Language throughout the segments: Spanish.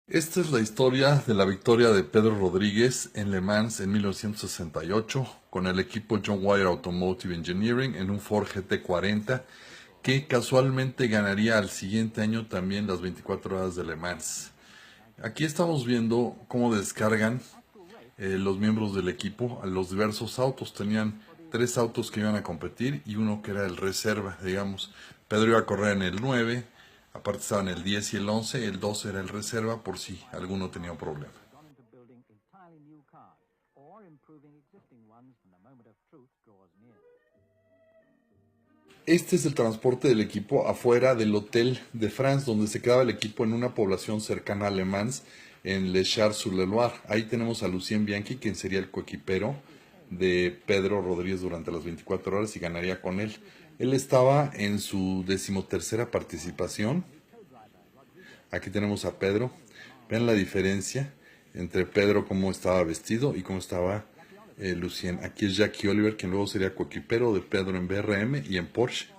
Esta es la historia de la victoria de Pedro Rodríguez en Le Mans en 1968 con el equipo John Wire Automotive Engineering en un Ford GT40 que casualmente ganaría al siguiente año también las 24 horas de Le Mans. Aquí estamos viendo cómo descargan los miembros del equipo a los diversos autos. Tenían tres autos que iban a competir y uno que era el reserva, digamos. Pedro iba a correr en el 9, aparte estaban el 10 y el 12 era el reserva por si alguno tenía un problema. Este es el transporte del equipo afuera del Hotel de France, donde se quedaba el equipo en una población cercana a Le Mans, en Le Chars-sur-le-Loire. Ahí tenemos a Lucien Bianchi, quien sería el coequipero de Pedro Rodríguez durante las 24 horas y ganaría con él. Él estaba en su 13ª participación. Aquí tenemos a Pedro. Vean la diferencia entre Pedro, cómo estaba vestido y cómo estaba Lucien. Aquí es Jackie Oliver, quien luego sería coequipero de Pedro en BRM y en Porsche.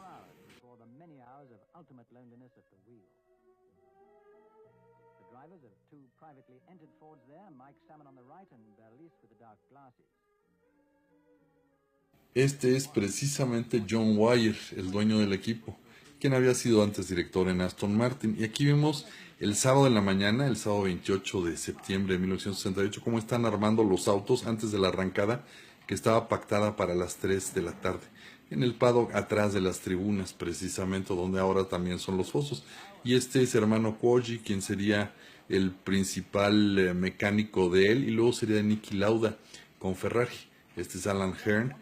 Este es precisamente John Wyer, el dueño del equipo, quien había sido antes director en Aston Martin. Y aquí vemos el sábado en la mañana, el sábado 28 de septiembre de 1968, cómo están armando los autos antes de la arrancada, que estaba pactada para las 3 de la tarde. En el paddock atrás de las tribunas, precisamente donde ahora también son los fosos. Y este es hermano Koji, quien sería el principal mecánico de él, y luego sería Niki Lauda con Ferrari. Este es Alan Hearn.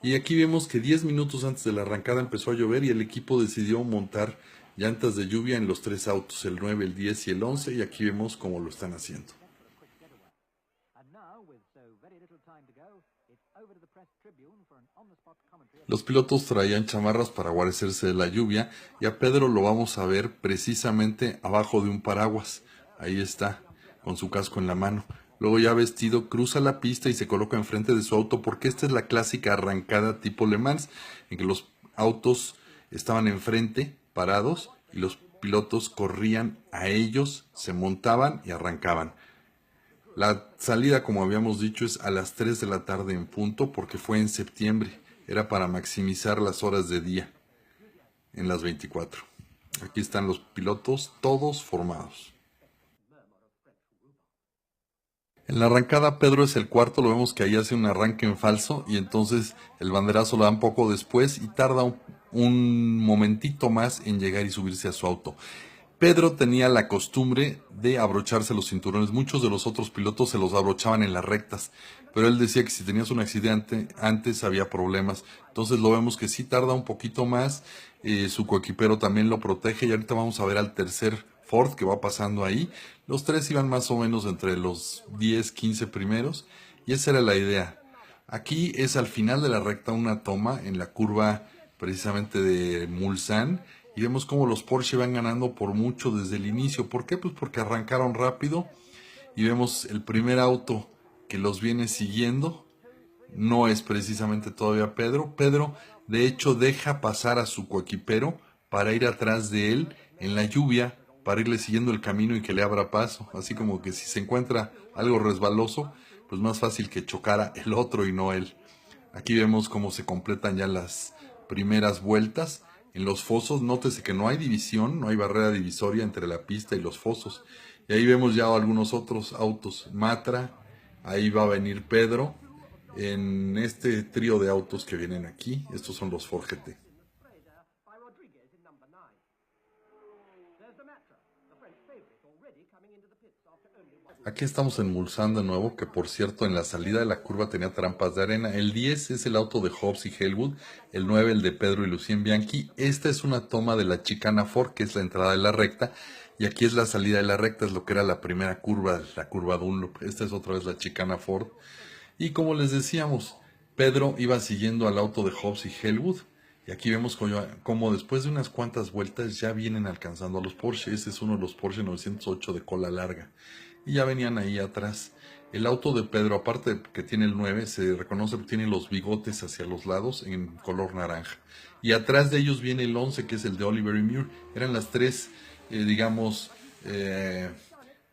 Y aquí vemos que 10 minutos antes de la arrancada empezó a llover y el equipo decidió montar llantas de lluvia en los tres autos, el 9, el 10 y el 11, y aquí vemos cómo lo están haciendo. Los pilotos traían chamarras para guarecerse de la lluvia y a Pedro lo vamos a ver precisamente abajo de un paraguas. Ahí está, con su casco en la mano. Luego ya vestido, cruza la pista y se coloca enfrente de su auto porque esta es la clásica arrancada tipo Le Mans, en que los autos estaban enfrente, parados, y los pilotos corrían a ellos, se montaban y arrancaban. La salida, como habíamos dicho, es a las 3 de la tarde en punto porque fue en septiembre. Era para maximizar las horas de día en las 24. Aquí están los pilotos, todos formados. En la arrancada Pedro es el cuarto, lo vemos que ahí hace un arranque en falso y entonces el banderazo lo dan poco después y tarda un momentito más en llegar y subirse a su auto. Pedro tenía la costumbre de abrocharse los cinturones. Muchos de los otros pilotos se los abrochaban en las rectas, pero él decía que si tenías un accidente antes había problemas. Entonces lo vemos que sí tarda un poquito más, su coequipero también lo protege y ahorita vamos a ver al tercer Ford que va pasando ahí. Los tres iban más o menos entre los 10, 15 primeros y esa era la idea. Aquí es al final de la recta una toma en la curva precisamente de Mulsanne y vemos cómo los Porsche van ganando por mucho desde el inicio. ¿Por qué? Pues porque arrancaron rápido y vemos el primer auto que los viene siguiendo. No es precisamente todavía Pedro. Pedro de hecho deja pasar a su coequipero para ir atrás de él en la lluvia, para irle siguiendo el camino y que le abra paso. Así como que si se encuentra algo resbaloso, pues más fácil que chocara el otro y no él. Aquí vemos cómo se completan ya las primeras vueltas. En los fosos, nótese que no hay división, no hay barrera divisoria entre la pista y los fosos. Y ahí vemos ya algunos otros autos. Matra, ahí va a venir Pedro. En este trío de autos que vienen aquí, estos son los Ford GT. Aquí estamos en Mulsanne de nuevo, que por cierto en la salida de la curva tenía trampas de arena. El 10 es el auto de Hobbs y Hellwood, el 9 el de Pedro y Lucien Bianchi. Esta es una toma de la chicana Ford, que es la entrada de la recta, y aquí es la salida de la recta, es lo que era la primera curva, la curva Dunlop. Esta es otra vez la chicana Ford. Y como les decíamos, Pedro iba siguiendo al auto de Hobbs y Hellwood. Y aquí vemos como después de unas cuantas vueltas ya vienen alcanzando a los Porsche. Este es uno de los Porsche 908 de cola larga. Y ya venían ahí atrás. El auto de Pedro, aparte de que tiene el 9, se reconoce que tiene los bigotes hacia los lados en color naranja. Y atrás de ellos viene el 11, que es el de Oliver y Muir. Eran las tres, digamos,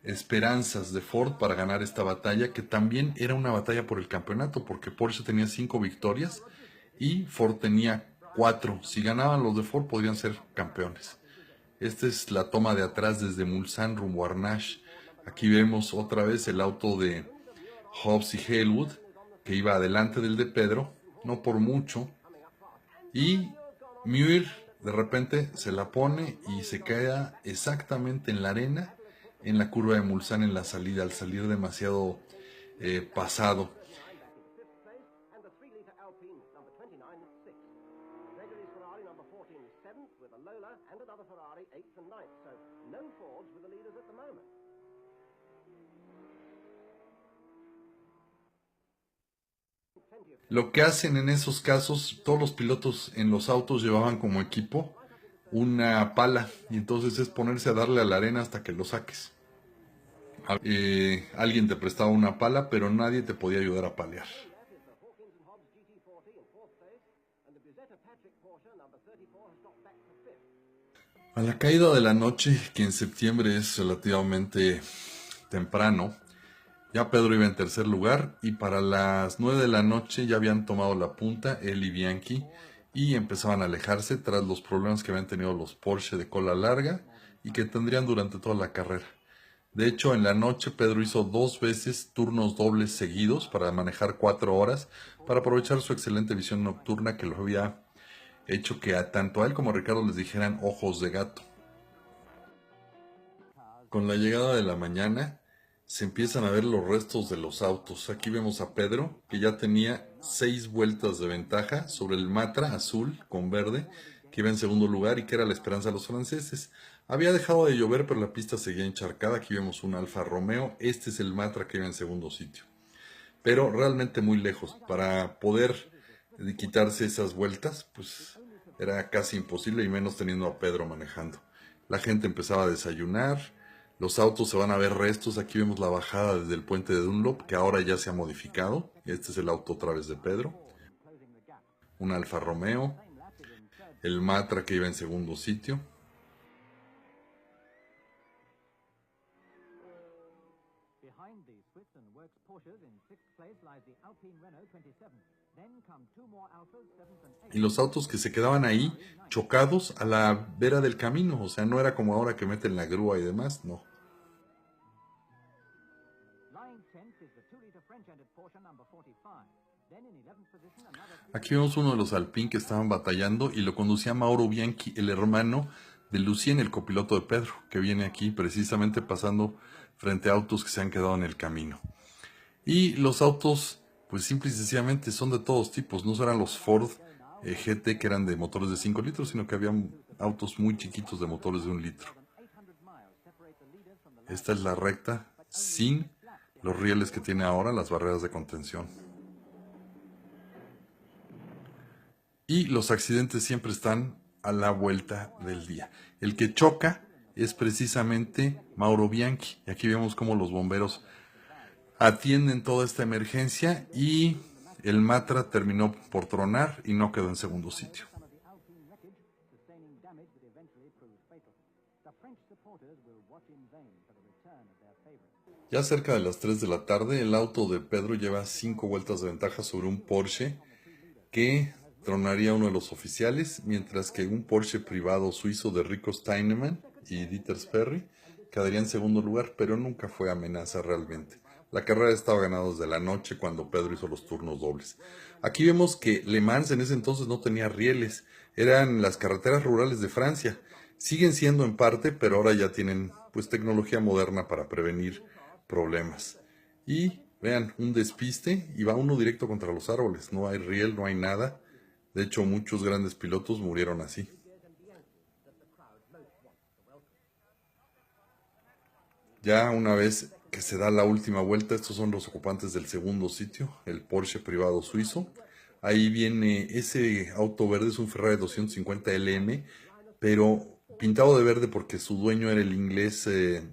esperanzas de Ford para ganar esta batalla, que también era una batalla por el campeonato, porque Porsche tenía 5 victorias y Ford tenía 4. Si ganaban los de Ford, podrían ser campeones. Esta es la toma de atrás desde Mulsanne rumbo a Arnage. Aquí vemos otra vez el auto de Hobbs y Halewood, que iba adelante del de Pedro, no por mucho. Y Muir de repente se la pone y se queda exactamente en la arena, en la curva de Mulsanne en la salida, al salir demasiado pasado. Lo que hacen en esos casos, todos los pilotos en los autos llevaban como equipo una pala y entonces es ponerse a darle a la arena hasta que lo saques. Alguien te prestaba una pala, pero nadie te podía ayudar a palear. A la caída de la noche, que en septiembre es relativamente temprano, ya Pedro iba en tercer lugar y para las 9 de la noche ya habían tomado la punta él y Bianchi y empezaban a alejarse tras los problemas que habían tenido los Porsche de cola larga y que tendrían durante toda la carrera. De hecho, en la noche Pedro hizo 2 veces turnos dobles seguidos para manejar 4 horas para aprovechar su excelente visión nocturna que lo había hecho que tanto a él como a Ricardo les dijeran ojos de gato. Con la llegada de la mañana se empiezan a ver los restos de los autos. Aquí vemos a Pedro, que ya tenía 6 vueltas de ventaja sobre el Matra azul con verde, que iba en segundo lugar y que era la esperanza de los franceses. Había dejado de llover, pero la pista seguía encharcada. Aquí vemos un Alfa Romeo. Este es el Matra que iba en segundo sitio. Pero realmente muy lejos. Para poder quitarse esas vueltas, pues era casi imposible y menos teniendo a Pedro manejando. La gente empezaba a desayunar. Los autos se van a ver restos. Aquí vemos la bajada desde el puente de Dunlop, que ahora ya se ha modificado. Este es el auto otra vez de Pedro. Un Alfa Romeo. El Matra que iba en segundo sitio. Y los autos que se quedaban ahí chocados a la vera del camino. O sea, no era como ahora que meten la grúa y demás, no. Aquí vemos uno de los Alpine que estaban batallando y lo conducía Mauro Bianchi, el hermano de Lucien, el copiloto de Pedro, que viene aquí precisamente pasando frente a autos que se han quedado en el camino. Y los autos, pues simple y sencillamente son de todos tipos, no eran los Ford GT que eran de motores de 5 litros, sino que habían autos muy chiquitos de motores de 1 litro. Esta es la recta sin los rieles que tiene ahora, las barreras de contención. Y los accidentes siempre están a la vuelta del día. El que choca es precisamente Mauro Bianchi. Y aquí vemos cómo los bomberos atienden toda esta emergencia y el Matra terminó por tronar y no quedó en segundo sitio. Ya cerca de las 3 de la tarde, el auto de Pedro lleva 5 vueltas de ventaja sobre un Porsche que tronaría uno de los oficiales, mientras que un Porsche privado suizo de Rico Steinemann y Dieter Sperry quedaría en segundo lugar, pero nunca fue amenaza realmente. La carrera estaba ganada desde la noche cuando Pedro hizo los turnos dobles. Aquí vemos que Le Mans en ese entonces no tenía rieles, eran las carreteras rurales de Francia. Siguen siendo en parte, pero ahora ya tienen pues tecnología moderna para prevenir problemas. Y vean, un despiste y va uno directo contra los árboles. No hay riel, no hay nada. De hecho, muchos grandes pilotos murieron así. Ya una vez que se da la última vuelta, estos son los ocupantes del segundo sitio, el Porsche privado suizo. Ahí viene ese auto verde, es un Ferrari 250 LM, pero pintado de verde porque su dueño era el inglés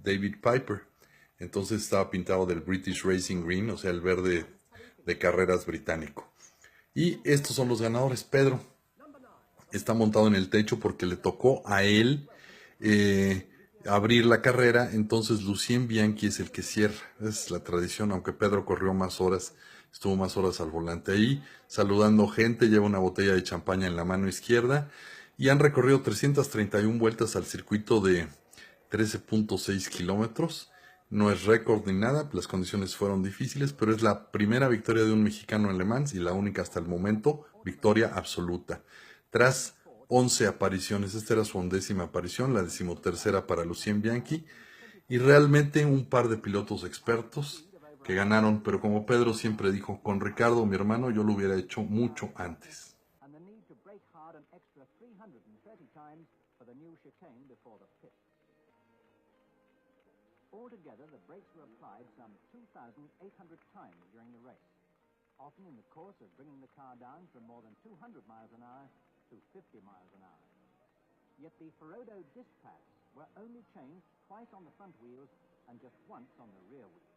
David Piper. Entonces estaba pintado del British Racing Green, o sea, el verde de carreras británico. Y estos son los ganadores. Pedro está montado en el techo porque le tocó a él abrir la carrera, entonces Lucien Bianchi es el que cierra. Esa es la tradición, aunque Pedro corrió más horas, estuvo más horas al volante ahí, saludando gente, lleva una botella de champaña en la mano izquierda y han recorrido 331 vueltas al circuito de 13.6 kilómetros. No es récord ni nada, las condiciones fueron difíciles, pero es la primera victoria de un mexicano en Le Mans y la única hasta el momento, victoria absoluta. Tras 11 apariciones, esta era su 11ª aparición, la 13ª para Lucien Bianchi, y realmente un par de pilotos expertos que ganaron, pero como Pedro siempre dijo, con Ricardo, mi hermano, yo lo hubiera hecho mucho antes. Altogether, the brakes were applied some 2,800 times during the race, often in the course of bringing the car down from more than 200 miles an hour to 50 miles an hour. Yet the Ferodo disc pads were only changed twice on the front wheels and just once on the rear wheels.